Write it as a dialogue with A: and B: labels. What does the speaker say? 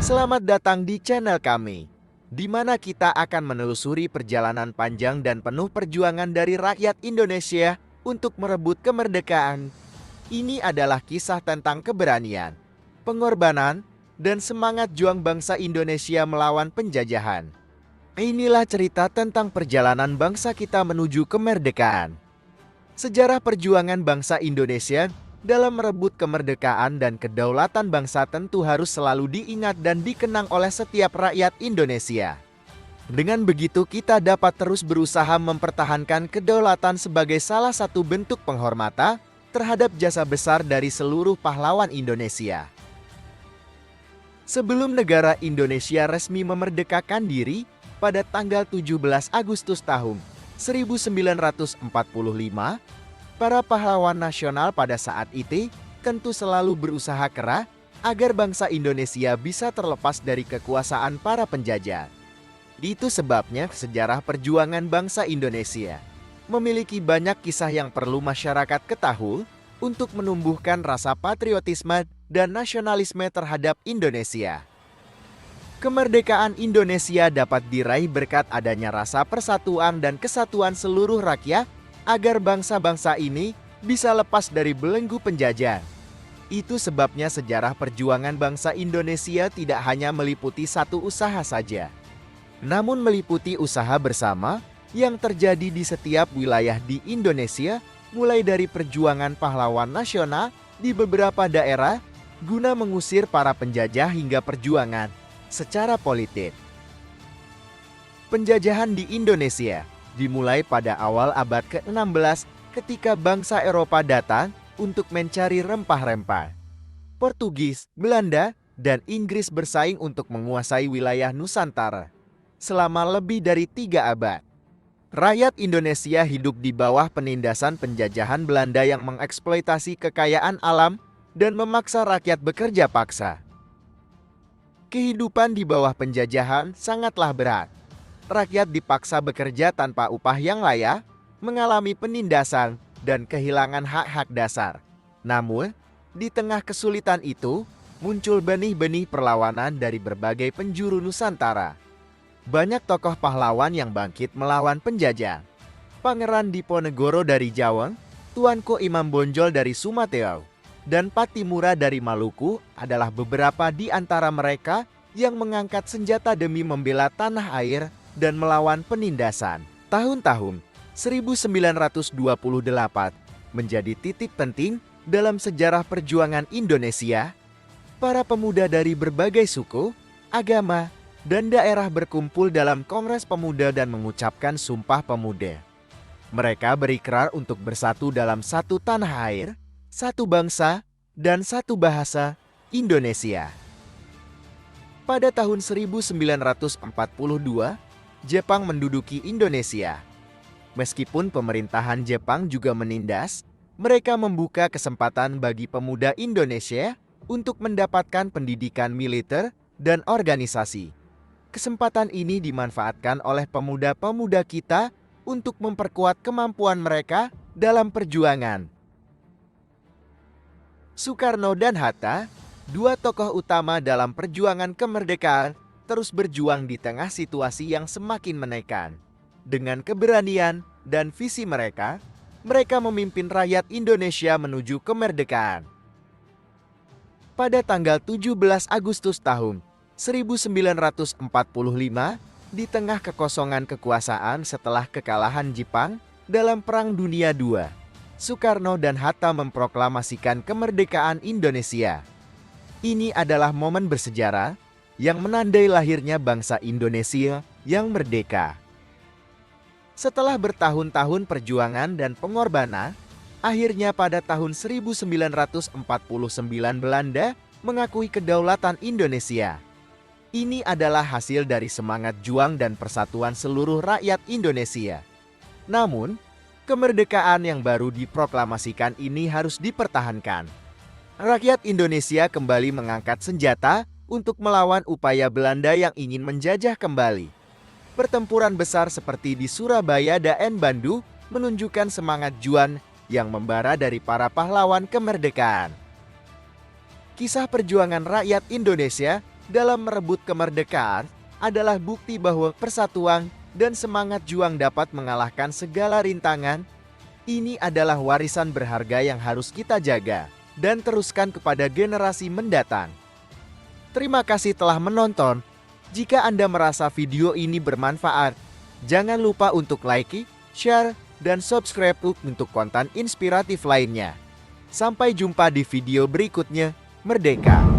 A: Selamat datang di channel kami, di mana kita akan menelusuri perjalanan panjang dan penuh perjuangan dari rakyat Indonesia untuk merebut kemerdekaan. Ini adalah kisah tentang keberanian, pengorbanan, dan semangat juang bangsa Indonesia melawan penjajahan. Inilah cerita tentang perjalanan bangsa kita menuju kemerdekaan. Sejarah perjuangan bangsa Indonesia dalam merebut kemerdekaan dan kedaulatan bangsa tentu harus selalu diingat dan dikenang oleh setiap rakyat Indonesia. Dengan begitu kita dapat terus berusaha mempertahankan kedaulatan sebagai salah satu bentuk penghormatan terhadap jasa besar dari seluruh pahlawan Indonesia. Sebelum negara Indonesia resmi memerdekakan diri pada tanggal 17 Agustus tahun 1945, para pahlawan nasional pada saat itu tentu selalu berusaha keras agar bangsa Indonesia bisa terlepas dari kekuasaan para penjajah. Itu sebabnya sejarah perjuangan bangsa Indonesia memiliki banyak kisah yang perlu masyarakat ketahui untuk menumbuhkan rasa patriotisme dan nasionalisme terhadap Indonesia. Kemerdekaan Indonesia dapat diraih berkat adanya rasa persatuan dan kesatuan seluruh rakyat agar bangsa-bangsa ini bisa lepas dari belenggu penjajah. Itu sebabnya sejarah perjuangan bangsa Indonesia tidak hanya meliputi satu usaha saja, namun meliputi usaha bersama yang terjadi di setiap wilayah di Indonesia, mulai dari perjuangan pahlawan nasional di beberapa daerah guna mengusir para penjajah hingga perjuangan secara politik. Penjajahan di Indonesia dimulai pada awal abad ke-16 ketika bangsa Eropa datang untuk mencari rempah-rempah. Portugis, Belanda, dan Inggris bersaing untuk menguasai wilayah Nusantara selama lebih dari 3 abad. Rakyat Indonesia hidup di bawah penindasan penjajahan Belanda yang mengeksploitasi kekayaan alam dan memaksa rakyat bekerja paksa. Kehidupan di bawah penjajahan sangatlah berat. Rakyat dipaksa bekerja tanpa upah yang layak, mengalami penindasan, dan kehilangan hak-hak dasar. Namun, di tengah kesulitan itu, muncul benih-benih perlawanan dari berbagai penjuru Nusantara. Banyak tokoh pahlawan yang bangkit melawan penjajah. Pangeran Diponegoro dari Jawa, Tuanku Imam Bonjol dari Sumatera, dan Patimura dari Maluku adalah beberapa di antara mereka yang mengangkat senjata demi membela tanah air dan melawan penindasan. Tahun-tahun 1928 menjadi titik penting dalam sejarah perjuangan Indonesia. Para pemuda dari berbagai suku, agama, dan daerah berkumpul dalam Kongres Pemuda dan mengucapkan Sumpah Pemuda. Mereka berikrar untuk bersatu dalam satu tanah air, satu bangsa, dan satu bahasa, Indonesia. Pada tahun 1942, Jepang menduduki Indonesia. Meskipun pemerintahan Jepang juga menindas, mereka membuka kesempatan bagi pemuda Indonesia untuk mendapatkan pendidikan militer dan organisasi. Kesempatan ini dimanfaatkan oleh pemuda-pemuda kita untuk memperkuat kemampuan mereka dalam perjuangan. Soekarno dan Hatta, dua tokoh utama dalam perjuangan kemerdekaan, terus berjuang di tengah situasi yang semakin menekan. Dengan keberanian dan visi mereka, mereka memimpin rakyat Indonesia menuju kemerdekaan. Pada tanggal 17 Agustus tahun 1945, di tengah kekosongan kekuasaan setelah kekalahan Jepang dalam Perang Dunia II, Soekarno dan Hatta memproklamasikan kemerdekaan Indonesia. Ini adalah momen bersejarah yang menandai lahirnya bangsa Indonesia yang merdeka. Setelah bertahun-tahun perjuangan dan pengorbanan, akhirnya pada tahun 1949 Belanda mengakui kedaulatan Indonesia. Ini adalah hasil dari semangat juang dan persatuan seluruh rakyat Indonesia. Namun, kemerdekaan yang baru diproklamasikan ini harus dipertahankan. Rakyat Indonesia kembali mengangkat senjata untuk melawan upaya Belanda yang ingin menjajah kembali. Pertempuran besar seperti di Surabaya dan Bandung menunjukkan semangat juang yang membara dari para pahlawan kemerdekaan. Kisah perjuangan rakyat Indonesia dalam merebut kemerdekaan adalah bukti bahwa persatuan dan semangat juang dapat mengalahkan segala rintangan. Ini adalah warisan berharga yang harus kita jaga dan teruskan kepada generasi mendatang. Terima kasih telah menonton. Jika Anda merasa video ini bermanfaat, jangan lupa untuk like, share, dan subscribe untuk konten inspiratif lainnya. Sampai jumpa di video berikutnya. Merdeka!